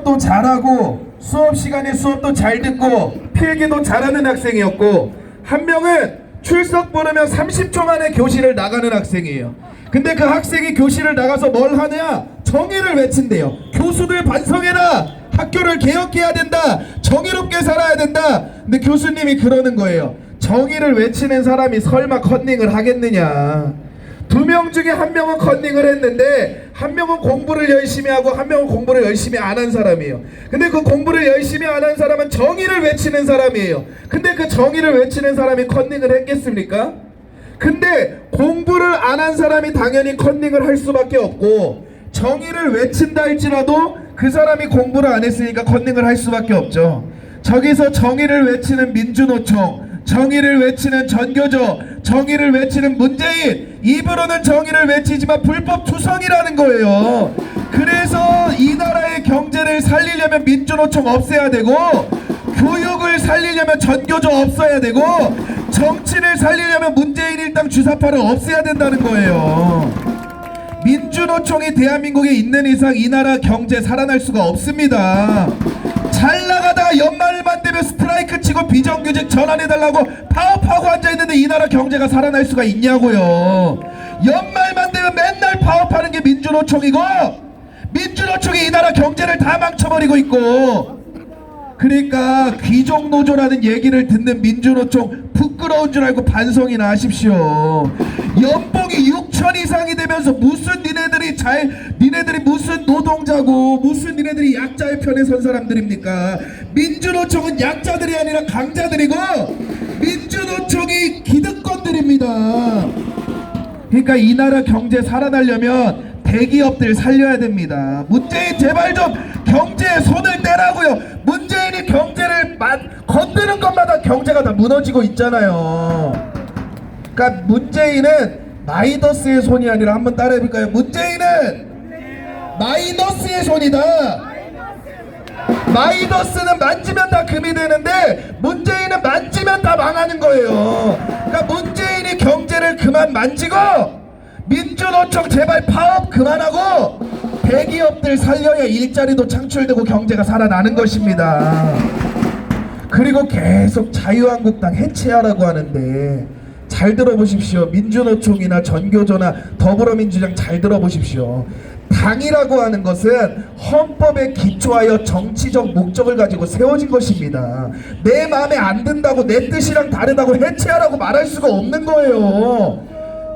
또 잘하고 수업 시간에 수업도 잘 듣고 필기도 잘하는 학생이었고, 한 명은 출석 부르면 30초 만에 교실을 나가는 학생이에요. 근데 그 학생이 교실을 나가서 뭘 하냐? 정의를 외친대요. 교수들 반성해라! 학교를 개혁해야 된다! 정의롭게 살아야 된다! 근데 교수님이 그러는 거예요. 정의를 외치는 사람이 설마 컨닝을 하겠느냐? 두 명 중에 한 명은 컨닝을 했는데 한 명은 공부를 열심히 하고 한 명은 공부를 열심히 안 한 사람이에요. 근데 그 공부를 열심히 안 한 사람은 정의를 외치는 사람이에요. 근데 그 정의를 외치는 사람이 컨닝을 했겠습니까? 근데 공부를 안 한 사람이 당연히 컨닝을 할 수밖에 없고, 정의를 외친다 할지라도 그 사람이 공부를 안 했으니까 컨닝을 할 수밖에 없죠. 저기서 정의를 외치는 민주노총, 정의를 외치는 전교조, 정의를 외치는 문재인, 입으로는 정의를 외치지만 불법 투성이라는 거예요. 그래서 이 나라의 경제를 살리려면 민주노총 없애야 되고, 교육을 살리려면 전교조 없어야 되고, 정치를 살리려면 문재인 일당 주사파를 없애야 된다는 거예요. 민주노총이 대한민국에 있는 이상 이 나라 경제 살아날 수가 없습니다. 잘 나가다가 연말만 되면 스트라이크 치고 비정규직 전환해달라고 파업하고 앉아있는데 이 나라 경제가 살아날 수가 있냐고요. 연말만 되면 맨날 파업하는 게 민주노총이고, 민주노총이 이 나라 경제를 다 망쳐버리고 있고, 그러니까 귀족노조라는 얘기를 듣는 민주노총 부끄러운 줄 알고 반성이나 하십시오. 연봉이 6천 이상이 되면서 무슨 니네들이 무슨 노동자고 무슨 니네들이 약자의 편에 선 사람들입니까? 민주노총은 약자들이 아니라 강자들이고 민주노총이 기득권들입니다. 그러니까 이 나라 경제 살아나려면 대기업들 살려야 됩니다. 문재인 제발 좀 경제에 손을 떼라고요. 문재인이 경제를 건드는 것마다 경제가 다 무너지고 있잖아요. 그러니까 문재인은 마이너스의 손이 아니라 한번 따라해볼까요? 문재인은 마이너스의 손이다. 마이너스는 만지면 다 금이 되는데 문재인은 만지면 다 망하는 거예요. 그러니까 문재인이 경제를 그만 만지고, 민주노총 제발 파업 그만하고 대기업들 살려야 일자리도 창출되고 경제가 살아나는 것입니다. 그리고 계속 자유한국당 해체하라고 하는데, 잘 들어보십시오. 민주노총이나 전교조나 더불어민주당 잘 들어보십시오. 당이라고 하는 것은 헌법에 기초하여 정치적 목적을 가지고 세워진 것입니다. 내 마음에 안 든다고, 내 뜻이랑 다르다고 해체하라고 말할 수가 없는 거예요.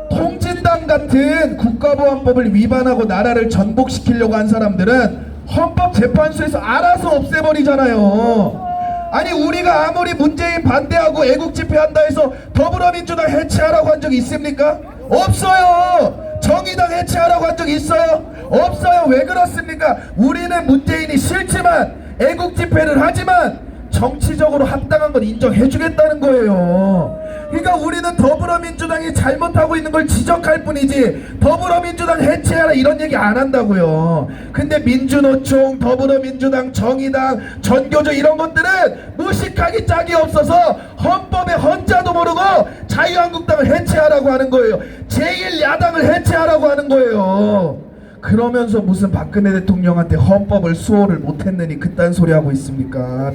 통진당 같은 국가보안법을 위반하고 나라를 전복시키려고 한 사람들은 헌법재판소에서 알아서 없애버리잖아요. 아니, 우리가 아무리 문재인 반대하고 애국집회한다 해서 더불어민주당 해체하라고 한 적 있습니까? 없어요. 정의당 해체하라고 한 적 있어요? 없어요. 왜 그렇습니까? 우리는 문재인이 싫지만 애국집회를 하지만 정치적으로 합당한 건 인정해주겠다는 거예요. 그러니까 우리는 더불어민주당이 잘못하고 있는 걸 지적할 뿐이지 더불어민주당 해체하라 이런 얘기 안 한다고요. 근데 민주노총, 더불어민주당, 정의당, 전교조 이런 것들은 무식하기 짝이 없어서 헌법의 헌자도 모르고 자유한국당을 해체하라고 하는 거예요. 제1야당을 해체하라고 하는 거예요. 그러면서 무슨 박근혜 대통령한테 헌법을 수호를 못했느니 그딴 소리 하고 있습니까?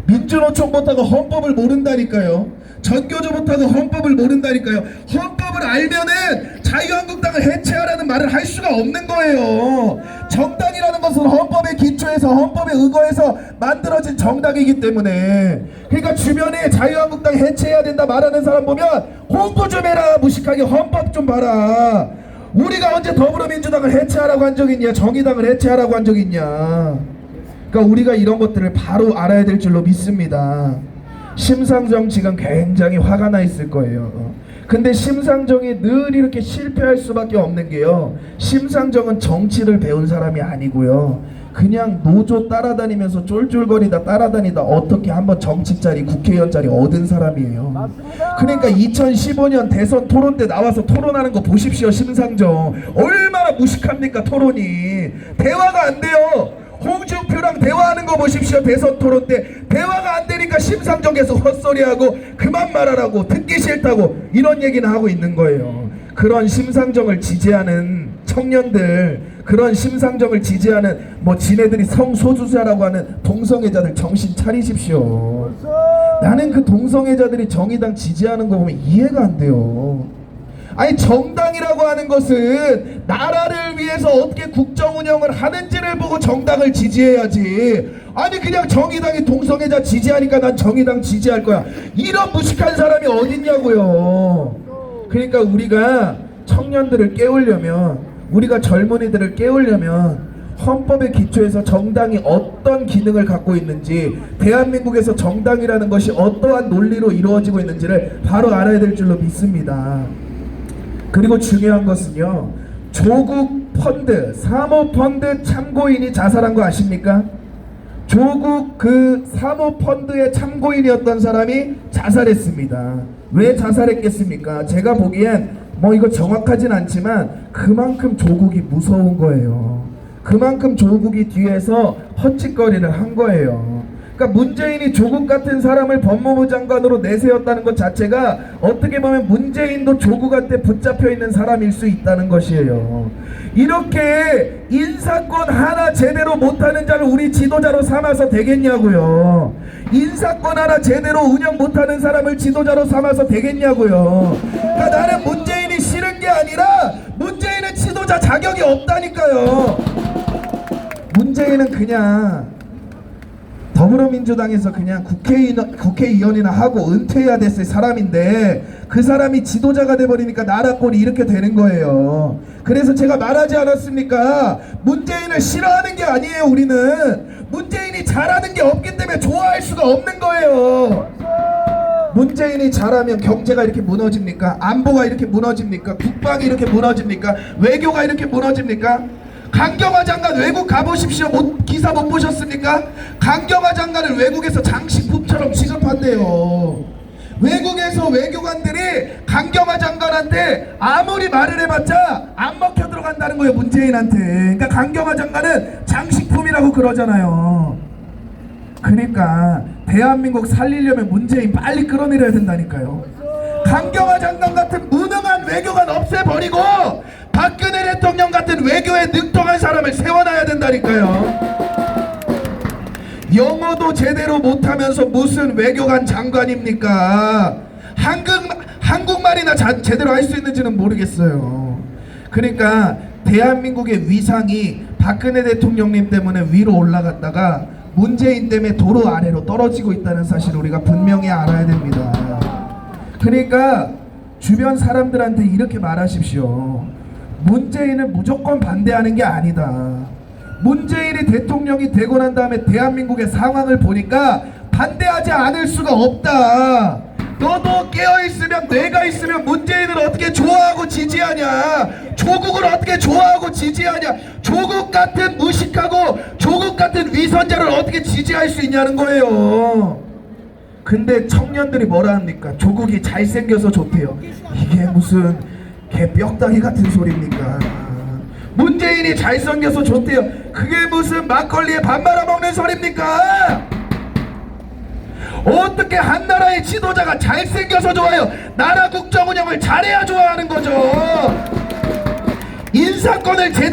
민주노총 못하고 헌법을 모른다니까요. 전교조 못하고 헌법을 모른다니까요. 헌법을 알면은 자유한국당을 해체하라는 말을 할 수가 없는 거예요. 정당이라는 것은 헌법에 기초해서 헌법에 의거해서 만들어진 정당이기 때문에. 그러니까 주변에 자유한국당 해체해야 된다 말하는 사람 보면 공부 좀 해라. 무식하게 헌법 좀 봐라. 우리가 언제 더불어민주당을 해체하라고 한 적 있냐? 정의당을 해체하라고 한 적 있냐? 그러니까 우리가 이런 것들을 바로 알아야 될 줄로 믿습니다. 심상정 지금 굉장히 화가 나 있을 거예요. 근데 심상정이 늘 이렇게 실패할 수밖에 없는 게요, 심상정은 정치를 배운 사람이 아니고요, 그냥 노조 따라다니면서 쫄쫄거리다 따라다니다 어떻게 한번 정치 자리, 국회의원 자리 얻은 사람이에요. 맞습니다. 그러니까 2015년 대선 토론 때 나와서 토론하는 거 보십시오. 심상정 얼마나 무식합니까? 토론이 대화가 안 돼요. 홍준표랑 대화하는 거 보십시오. 대선 토론 때 대화가 안 되니까 심상정 계속 헛소리하고 그만 말하라고, 듣기 싫다고 이런 얘기는 하고 있는 거예요. 그런 심상정을 지지하는 청년들, 그런 심상정을 지지하는 뭐 지네들이 성소수자라고 하는 동성애자들 정신 차리십시오. 나는 그 동성애자들이 정의당 지지하는 거 보면 이해가 안 돼요. 아니 정당이라고 하는 것은 나라를 위해서 어떻게 국정 운영을 하는지를 보고 정당을 지지해야지. 아니 그냥 정의당이 동성애자 지지하니까 난 정의당 지지할 거야, 이런 무식한 사람이 어딨냐고요. 그러니까 우리가 청년들을 깨우려면, 우리가 젊은이들을 깨우려면 헌법의 기초에서 정당이 어떤 기능을 갖고 있는지, 대한민국에서 정당이라는 것이 어떠한 논리로 이루어지고 있는지를 바로 알아야 될 줄로 믿습니다. 그리고 중요한 것은요, 조국 펀드, 사모펀드 참고인이 자살한 거 아십니까? 조국 그 사모펀드의 참고인이었던 사람이 자살했습니다. 왜 자살했겠습니까? 제가 보기엔 뭐 이거 정확하진 않지만 그만큼 조국이 무서운 거예요. 그만큼 조국이 뒤에서 헛짓거리를 한 거예요. 그러니까 문재인이 조국 같은 사람을 법무부 장관으로 내세웠다는 것 자체가 어떻게 보면 문재인도 조국한테 붙잡혀 있는 사람일 수 있다는 것이에요. 이렇게 인사권 하나 제대로 못하는 자를 우리 지도자로 삼아서 되겠냐고요. 인사권 하나 제대로 운영 못하는 사람을 지도자로 삼아서 되겠냐고요. 그러니까 나는 문재인이 싫은 게 아니라 문재인은 지도자 자격이 없다니까요. 문재인은 그냥 더불어민주당에서 그냥 국회의원이나 하고 은퇴해야 됐을 사람인데 그 사람이 지도자가 돼버리니까 나라 꼴이 이렇게 되는 거예요. 그래서 제가 말하지 않았습니까? 문재인을 싫어하는 게 아니에요. 우리는 문재인이 잘하는 게 없기 때문에 좋아할 수가 없는 거예요. 문재인이 잘하면 경제가 이렇게 무너집니까? 안보가 이렇게 무너집니까? 국방이 이렇게 무너집니까? 외교가 이렇게 무너집니까? 강경화 장관 외국 가보십시오. 기사 못 보셨습니까? 강경화 장관을 외국에서 장식품처럼 취급한대요. 외국에서 외교관들이 강경화 장관한테 아무리 말을 해봤자 안 먹혀 들어간다는 거예요, 문재인한테. 그러니까 강경화 장관은 장식품이라고 그러잖아요. 그러니까 대한민국 살리려면 문재인 빨리 끌어내려야 된다니까요. 강경화 장관 같은 무능한 외교관 없애버리고 박근혜 대통령 같은 외교에 능통한 사람을 세워놔야 된다니까요. 영어도 제대로 못하면서 무슨 외교관 장관입니까? 한국말이나 제대로 할 수 있는지는 모르겠어요. 그러니까 대한민국의 위상이 박근혜 대통령님 때문에 위로 올라갔다가 문재인 때문에 도로 아래로 떨어지고 있다는 사실을 우리가 분명히 알아야 됩니다. 그러니까 주변 사람들한테 이렇게 말하십시오. 문재인을 무조건 반대하는 게 아니다. 문재인이 대통령이 되고 난 다음에 대한민국의 상황을 보니까 반대하지 않을 수가 없다. 너도 깨어있으면, 뇌가 있으면 문재인을 어떻게 좋아하고 지지하냐? 조국을 어떻게 좋아하고 지지하냐? 조국 같은 무식하고 조국 같은 위선자를 어떻게 지지할 수 있냐는 거예요. 근데 청년들이 뭐라 합니까? 조국이 잘생겨서 좋대요. 이게 무슨 개 뼈다귀 같은 소리입니까? 문재인이 잘생겨서 좋대요. 그게 무슨 막걸리에 밥 말아먹는 소리입니까? 어떻게 한 나라의 지도자가 잘생겨서 좋아요? 나라 국정 운영을 잘해야 좋아하는 거죠. 인사권을 제대로